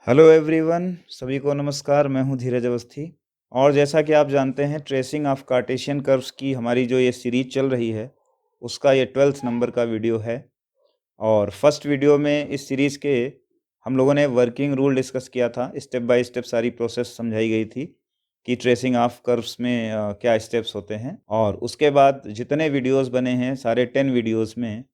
Hello everyone, सभी को नमस्कार। मैं हूं धीरज अवस्थी और जैसा कि आप जानते हैं ट्रेसिंग ऑफ कार्टेशियन कर्व्स की हमारी जो ये सीरीज चल रही है उसका ये 12th नंबर का वीडियो है। और फर्स्ट वीडियो में इस सीरीज़ के हम लोगों ने वर्किंग रूल डिस्कस किया था। स्टेप बाय स्टेप सारी प्रोसेस समझाई गई थी कि ट्रेसिंग ऑफ कर्व्स में क्या स्टेप्स होते हैं। और उसके बाद जितने वीडियोस बने हैं सारे 10 वीडियोस में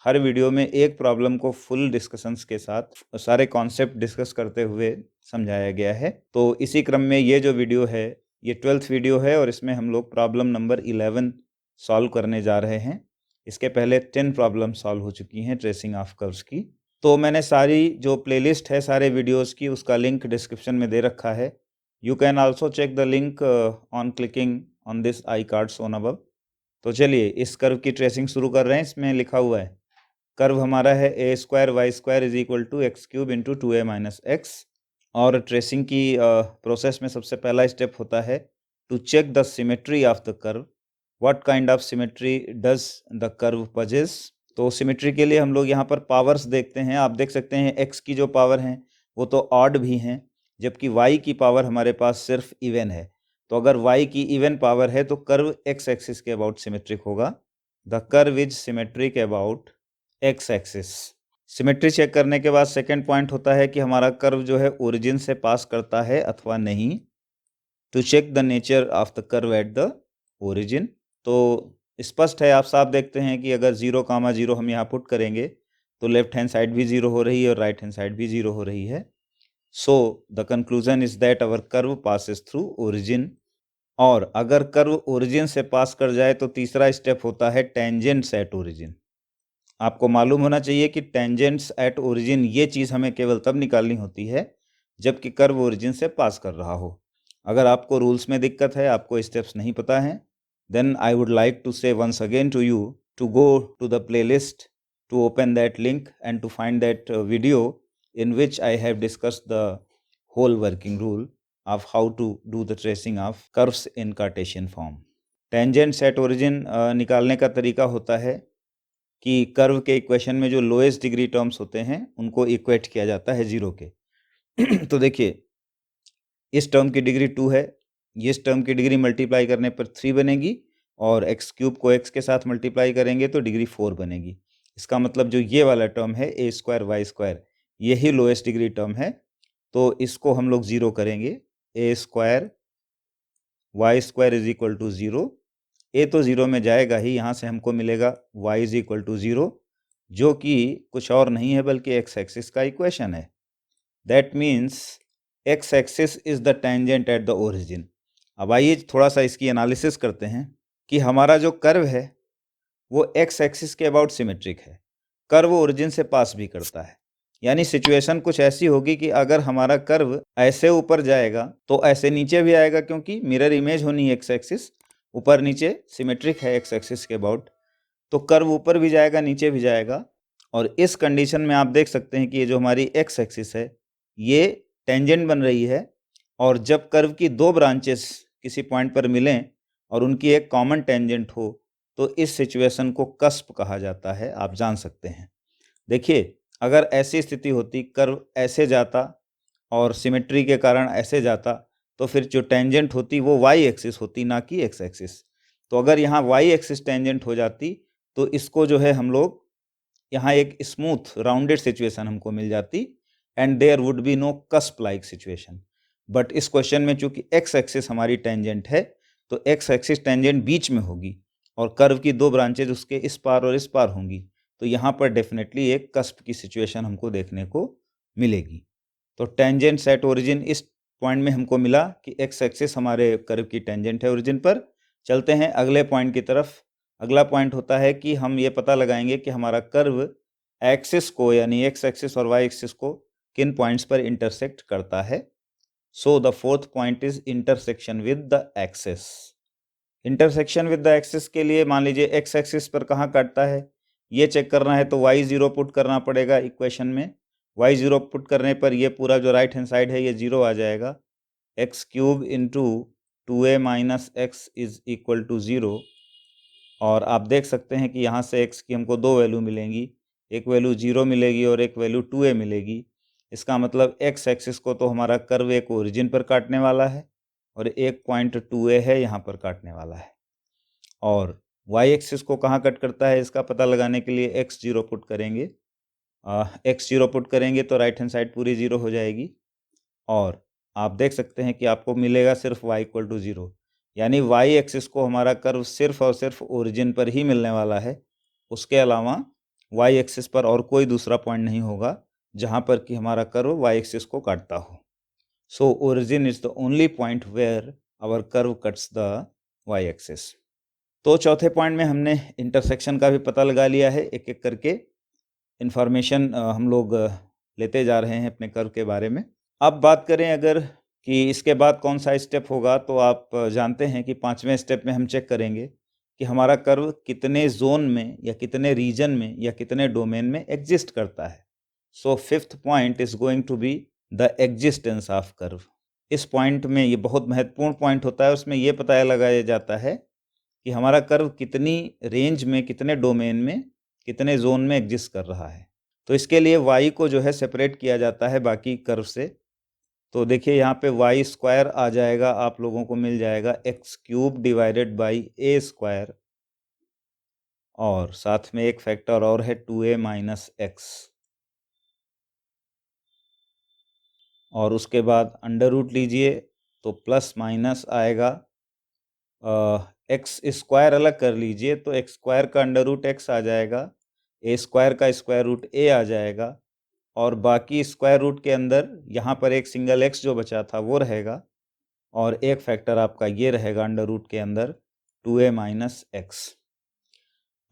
हर वीडियो में एक प्रॉब्लम को फुल डिस्कशंस के साथ सारे कॉन्सेप्ट डिस्कस करते हुए समझाया गया है। तो इसी क्रम में ये जो वीडियो है ये 12th वीडियो है और इसमें हम लोग प्रॉब्लम नंबर 11 सॉल्व करने जा रहे हैं। इसके पहले 10 प्रॉब्लम सॉल्व हो चुकी हैं ट्रेसिंग ऑफ कर्व्स की। तो मैंने सारी जो प्लेलिस्ट है सारे वीडियोस की उसका लिंक डिस्क्रिप्शन में दे रखा है। You can also check the link on clicking on this I card shown above. तो चलिए इस कर्व की ट्रेसिंग शुरू कर रहे हैं। इसमें लिखा हुआ है कर्व हमारा है a square y square is equal to x cube into 2a minus x. और ट्रेसिंग की प्रोसेस में सबसे पहला स्टेप होता है to check the symmetry of the curve. What kind of symmetry does the curve possess. तो सिमेट्री के लिए हम लोग यहाँ पर पावर्स देखते हैं। आप देख सकते हैं एक्स की जो पावर हैं वो तो ऑड भी हैं, जबकि वाई की पावर हमारे पास सिर्फ इवन है। तो अगर वाई की इवन पावर है तो कर्व एक्स एक्सिस के अबाउट सिमेट्रिक होगा। The curve is symmetric about X axis. Symmetry check करने के बाद सेकेंड पॉइंट होता है कि हमारा कर्व जो है ओरिजिन से पास करता है अथवा नहीं। To check the nature of the curve at the origin. तो स्पष्ट है, आप साफ देखते हैं कि अगर 0, 0 हम यहाँ पुट करेंगे तो लेफ्ट हैंड साइड भी 0 हो रही है और राइट हैंड साइड भी 0 हो रही है। So the conclusion is that our curve passes through origin. और अगर कर्व ओरिजिन से पास कर जाए तो तीसरा स्टेप होता है टेंजेंट्स एट ओरिजिन। आपको मालूम होना चाहिए कि टेंजेंट्स एट ओरिजिन ये चीज़ हमें केवल तब निकालनी होती है जबकि कर्व ओरिजिन से पास कर रहा हो। अगर आपको रूल्स में दिक्कत है, आपको स्टेप्स नहीं पता हैं, then I would like to say once again to you to go to the playlist, to open that link and to find that video in which I have discussed the whole working rule of how to do the tracing of curves in Cartesian form. Tangents at origin निकालने का तरीका होता है कि curve के equation में जो lowest degree terms होते हैं उनको इक्वेट किया जाता है 0 के। तो देखिए इस टर्म की डिग्री 2 है, इस टर्म की डिग्री मल्टीप्लाई करने पर 3 बनेगी और एक्स क्यूब को एक्स के साथ मल्टीप्लाई करेंगे तो डिग्री 4 बनेगी। इसका मतलब जो ये वाला टर्म है ए स्क्वायर वाई स्क्वायर यही लोएस्ट डिग्री टर्म है। तो इसको हम लोग 0 करेंगे। A square y square is equal to 0। ए तो 0 में जाएगा ही, यहाँ से हमको मिलेगा y इज इक्वल टू 0 जो कि कुछ और नहीं है बल्कि एक्स एक्सिस का इक्वेशन है। That means x axis is the tangent at the origin. अब आइए थोड़ा सा इसकी एनालिसिस करते हैं कि हमारा जो कर्व है वो एक्स एक्सिस के अबाउट सिमेट्रिक है, कर्व ओरिजिन से पास भी करता है। यानी सिचुएशन कुछ ऐसी होगी कि अगर हमारा कर्व ऐसे ऊपर जाएगा तो ऐसे नीचे भी आएगा, क्योंकि मिरर इमेज होनी है एक्स एक्सिस, ऊपर नीचे सिमेट्रिक है एक्स एक्सिस के अबाउट, तो कर्व ऊपर भी जाएगा नीचे भी जाएगा। और इस कंडीशन में आप देख सकते हैं कि ये जो हमारी एक्स एक्सिस है ये टेंजेंट बन रही है। और जब कर्व की दो ब्रांचेस किसी पॉइंट पर मिलें और उनकी एक कॉमन टेंजेंट हो तो इस सिचुएशन को कस्प कहा जाता है, आप जान सकते हैं। देखिए अगर ऐसी स्थिति होती, कर्व ऐसे जाता और सिमेट्री के कारण ऐसे जाता, तो फिर जो टेंजेंट होती वो वाई एक्सिस होती, ना कि एक्स एक्सिस। तो अगर यहाँ वाई एक्सिस टेंजेंट हो जाती तो इसको जो है हम लोग यहाँ एक स्मूथ राउंडेड सिचुएशन हमको मिल जाती and there would be no cusp like situation. But इस क्वेश्चन में चूंकि एक्स एक्सिस हमारी टेंजेंट है तो एक्स एक्सिस टेंजेंट बीच में होगी और कर्व की दो ब्रांचेज उसके इस पार और इस पार होंगी, तो यहाँ पर डेफिनेटली एक कस्प की सिचुएशन हमको देखने को मिलेगी। तो टेंजेंट्स एट ओरिजिन इस पॉइंट में हमको मिला कि एक्स एक्सिस हमारे कर्व की टेंजेंट है ओरिजिन पर। चलते हैं अगले पॉइंट की तरफ। अगला पॉइंट होता है कि हम ये पता लगाएंगे कि हमारा कर्व एक्सिस को यानी एक्स एक्सिस और वाई एक्सिस को किन पॉइंट्स पर इंटरसेक्ट करता है। So the fourth point is intersection with the axis. Intersection with the axis के लिए मान लीजिए एक्स एक्सिस पर कहाँ काटता है ये चेक करना है तो y0 पुट करना पड़ेगा इक्वेशन में। y0 पुट करने पर ये पूरा जो राइट हैंड साइड है ये 0 आ जाएगा। X cube into 2a minus X is equal to 0। और आप देख सकते हैं कि यहाँ से x की हमको दो वैल्यू मिलेंगी, एक वैल्यू 0 मिलेगी और एक वैल्यू 2a मिलेगी। इसका मतलब एक्स एक्सिस को तो हमारा कर्व एक ओरिजिन पर काटने वाला है और एक पॉइंट 2a है यहाँ पर काटने वाला है। और y एक्सिस को कहाँ कट करता है इसका पता लगाने के लिए x0 पुट करेंगे। x0 पुट करेंगे तो राइट हैंड साइड पूरी 0 हो जाएगी और आप देख सकते हैं कि आपको मिलेगा सिर्फ y इक्वल टू 0, यानी y एक्सिस को हमारा कर्व सिर्फ और सिर्फ ओरिजिन पर ही मिलने वाला है। उसके अलावा y एक्सिस पर और कोई दूसरा पॉइंट नहीं होगा जहाँ पर कि हमारा कर्व y एक्सिस को काटता हो। So origin is the only point where our curve cuts the y axis. तो चौथे पॉइंट में हमने इंटरसेक्शन का भी पता लगा लिया है। एक एक करके इन्फॉर्मेशन हम लोग लेते जा रहे हैं अपने कर्व के बारे में। अब बात करें अगर कि इसके बाद कौन सा स्टेप होगा, तो आप जानते हैं कि 5वें स्टेप में हम चेक करेंगे कि हमारा कर्व कितने जोन में या कितने रीजन में या कितने डोमेन में एग्जिस्ट करता है। So 5th point is going to be the existence of curve. इस पॉइंट में ये बहुत महत्वपूर्ण पॉइंट होता है। उसमें ये पता लगाया जाता है कि हमारा कर्व कितनी रेंज में, कितने डोमेन में, कितने जोन में एग्जिस्ट कर रहा है। तो इसके लिए y को जो है सेपरेट किया जाता है बाकी कर्व से। तो देखिए यहाँ पे y स्क्वायर आ जाएगा, आप लोगों को मिल जाएगा X cube divided by a square और साथ में एक फैक्टर और है 2a माइनस एक्स और उसके बाद अंडर रूट लीजिए तो प्लस माइनस आएगा। एक्स स्क्वायर अलग कर लीजिए तो एक्स स्क्वायर का अंडर रूट एक्स आ जाएगा, ए स्क्वायर का स्क्वायर रूट ए आ जाएगा और बाकी स्क्वायर रूट के अंदर यहाँ पर एक सिंगल एक्स जो बचा था वो रहेगा और एक फैक्टर आपका ये रहेगा अंडर रूट के अंदर 2a माइनस एक्स।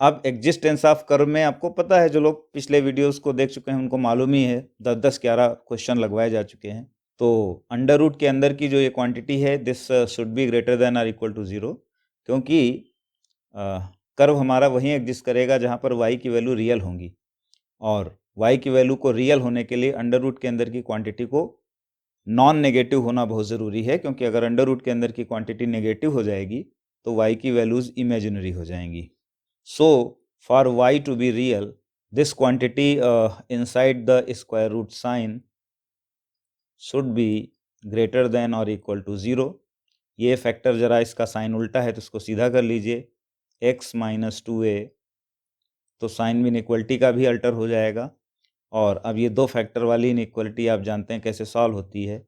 अब एग्जिस्टेंस ऑफ कर्व में आपको पता है, जो लोग पिछले वीडियोस को देख चुके हैं उनको मालूम ही है, 10-11 क्वेश्चन लगवाए जा चुके हैं। तो अंडर रूट के अंदर की जो ये क्वांटिटी है this should be greater than और इक्वल टू 0, क्योंकि कर्व हमारा वहीं एग्जिस्ट करेगा जहाँ पर y की वैल्यू रियल होंगी और y की वैल्यू को रियल होने के लिए अंडर रूट के अंदर की क्वांटिटी को नॉन नेगेटिव होना बहुत ज़रूरी है, क्योंकि अगर अंडर रूट के अंदर की क्वांटिटी नेगेटिव हो जाएगी तो y की वैल्यूज़ इमेजिनरी हो जाएंगी। So for y to be real this quantity inside the square root sign should be greater than और इक्वल टू 0। ये फैक्टर ज़रा इसका साइन उल्टा है तो इसको सीधा कर लीजिए, x माइनस 2a, तो साइन भी इनइक्वलिटी का भी अल्टर हो जाएगा। और अब ये दो फैक्टर वाली इनइक्वलिटी आप जानते हैं कैसे सॉल्व होती है।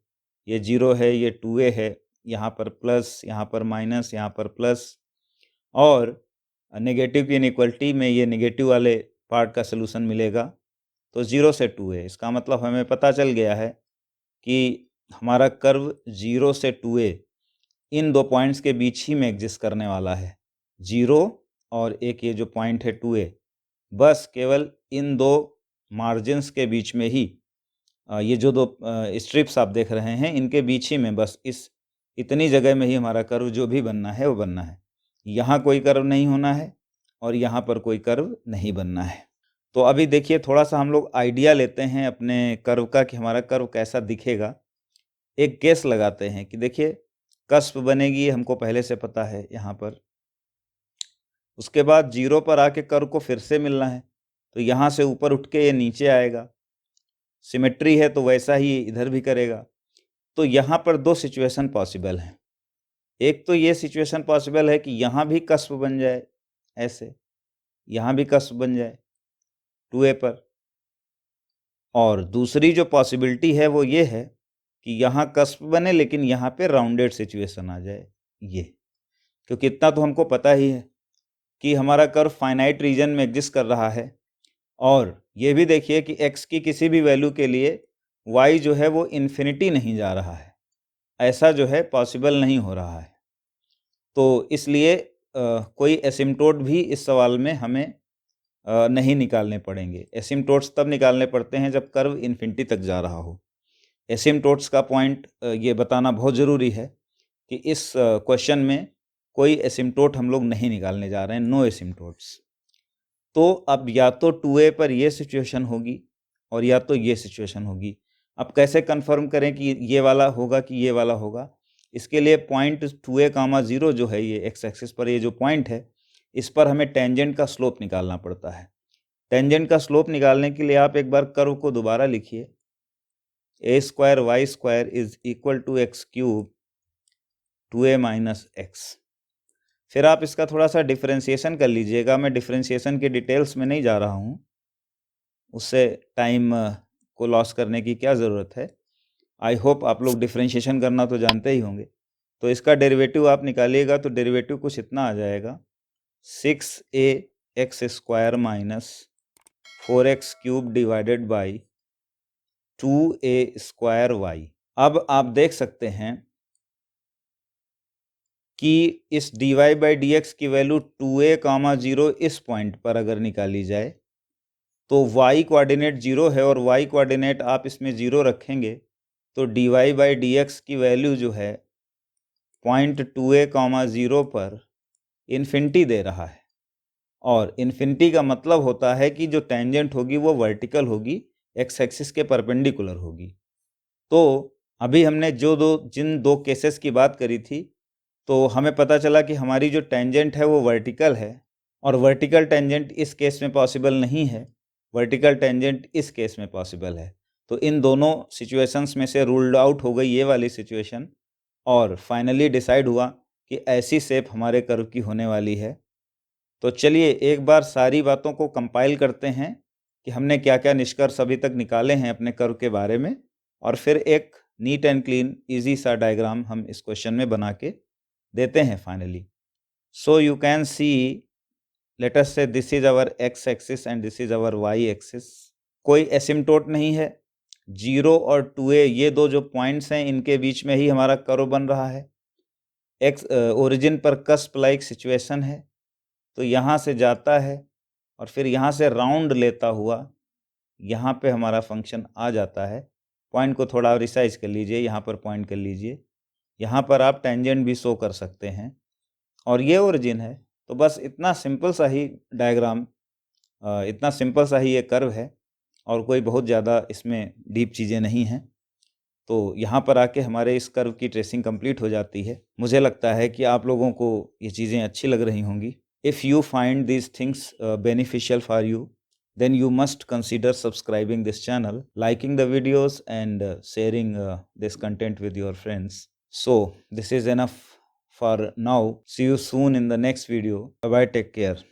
ये 0 है, ये 2a है, यहाँ पर प्लस, यहाँ पर माइनस, यहाँ पर प्लस, और नेगेटिव की इनइक्वलिटी में ये नेगेटिव वाले पार्ट का सलूशन मिलेगा। तो 0 से 2a, इसका मतलब हमें पता चल गया है कि हमारा कर्व 0 से 2a इन दो पॉइंट्स के बीच ही में एग्जिस्ट करने वाला है, 0 और एक ये जो पॉइंट है 2a, बस केवल इन दो मार्जिन्स के बीच में ही, ये जो दो स्ट्रिप्स आप देख रहे हैं इनके बीच ही में, बस इस इतनी जगह में ही हमारा कर्व जो भी बनना है वो बनना है। यहाँ कोई कर्व नहीं होना है और यहाँ पर कोई कर्व नहीं बनना है। तो अभी देखिए थोड़ा सा हम लोग आइडिया लेते हैं अपने कर्व का कि हमारा कर्व कैसा दिखेगा। एक गेस लगाते हैं कि देखिए कस्प बनेगी, हमको पहले से पता है यहाँ पर। उसके बाद 0 पर आके कर्व को फिर से मिलना है, तो यहाँ से ऊपर उठ के ये नीचे आएगा। सिमेट्री है तो वैसा ही इधर भी करेगा। तो यहाँ पर दो सिचुएशन पॉसिबल हैं। एक तो ये सिचुएशन पॉसिबल है कि यहाँ भी कस्प बन जाए, ऐसे यहाँ भी कस्प बन जाए 2a पर, और दूसरी जो पॉसिबिलिटी है वो ये है कि यहाँ कस्प बने लेकिन यहाँ पे राउंडेड सिचुएशन आ जाए, ये, क्योंकि इतना तो हमको पता ही है कि हमारा कर्व फाइनाइट रीजन में एग्जिस्ट कर रहा है। और ये भी देखिए कि x की किसी भी वैल्यू के लिए y जो है वो इन्फिनिटी नहीं जा रहा है, ऐसा जो है पॉसिबल नहीं हो रहा है। तो इसलिए कोई एसिम्टोट भी इस सवाल में हमें नहीं निकालने पड़ेंगे। एसिम्टोट्स तब निकालने पड़ते हैं जब कर्व इन्फिनिटी तक जा रहा हो। एसिम्टोट्स का पॉइंट ये बताना बहुत ज़रूरी है कि इस क्वेश्चन में कोई एसिम्टोट हम लोग नहीं निकालने जा रहे हैं, नो एसिम्टोट्स। तो अब या तो 2a पर ये सिचुएशन होगी और या तो ये सिचुएशन होगी। अब कैसे कंफर्म करें कि ये वाला होगा कि ये वाला होगा? इसके लिए पॉइंट 2a, 0 जो है, ये एक्स एक्सिस पर ये जो पॉइंट है, इस पर हमें टेंजेंट का स्लोप निकालना पड़ता है। टेंजेंट का स्लोप निकालने के लिए आप एक बार कर्व को दोबारा लिखिए, a square y square is equal to x cube 2a minus x. फिर आप इसका थोड़ा सा डिफरेंशिएशन कर लीजिएगा। मैं डिफरेंशिएशन के डिटेल्स में नहीं जा रहा हूँ, उससे टाइम को लॉस करने की क्या ज़रूरत है। आई होप आप लोग डिफरेंशिएशन करना तो जानते ही होंगे। तो इसका डेरिवेटिव आप निकालिएगा तो डेरिवेटिव कुछ इतना आ जाएगा, 6a X square minus 4x cube divided by 2a square Y. अब आप देख सकते हैं कि इस dy बाई डी एक्स की वैल्यू 2a कामा 0 इस पॉइंट पर अगर निकाली जाए तो y कोऑर्डिनेट 0 है और y कोऑर्डिनेट आप इसमें 0 रखेंगे तो dy बाई डी एक्स की वैल्यू जो है पॉइंट 2a कामा 0 पर इन्फिनिटी दे रहा है। और इन्फिनिटी का मतलब होता है कि जो टेंजेंट होगी वो वर्टिकल होगी, एक्स एक्सिस के परपेंडिकुलर होगी। तो अभी हमने जिन दो केसेस की बात करी थी, तो हमें पता चला कि हमारी जो टेंजेंट है वो वर्टिकल है और वर्टिकल टेंजेंट इस केस में पॉसिबल नहीं है, वर्टिकल टेंजेंट इस केस में पॉसिबल है। तो इन दोनों सिचुएशंस में से रूल्ड आउट हो गई ये वाली सिचुएशन और फाइनली डिसाइड हुआ कि ऐसी शेप हमारे कर्व की होने वाली है। तो चलिए एक बार सारी बातों को कंपाइल करते हैं कि हमने क्या क्या निष्कर्ष अभी तक निकाले हैं अपने कर्व के बारे में, और फिर एक नीट एंड क्लीन ईजी सा डायग्राम हम इस क्वेश्चन में बना के देते हैं finally. So you can see, let us say this is our x axis and this is our y axis. कोई एसिम्टोट नहीं है, 0 और 2a ये दो जो पॉइंट्स हैं इनके बीच में ही हमारा कर्व बन रहा है। एक्स ओरिजिन पर कस्प लाइक सिचुएशन है, तो यहाँ से जाता है और फिर यहाँ से राउंड लेता हुआ यहाँ पे हमारा फंक्शन आ जाता है। पॉइंट को थोड़ा रिसाइज कर लीजिए, यहाँ पर पॉइंट कर लीजिए, यहाँ पर आप टेंजेंट भी शो कर सकते हैं और ये ओरिजिन है। तो बस इतना सिंपल सा ही डायग्राम, इतना सिंपल सा ही ये कर्व है और कोई बहुत ज़्यादा इसमें डीप चीज़ें नहीं हैं। तो यहाँ पर आके हमारे इस कर्व की ट्रेसिंग कंप्लीट हो जाती है। मुझे लगता है कि आप लोगों को ये चीज़ें अच्छी लग रही होंगी। If you find these things beneficial for you, then you must consider subscribing this channel, liking the videos and sharing this content with your friends. So this is enough for now. See you soon in the next video. Bye bye, take care.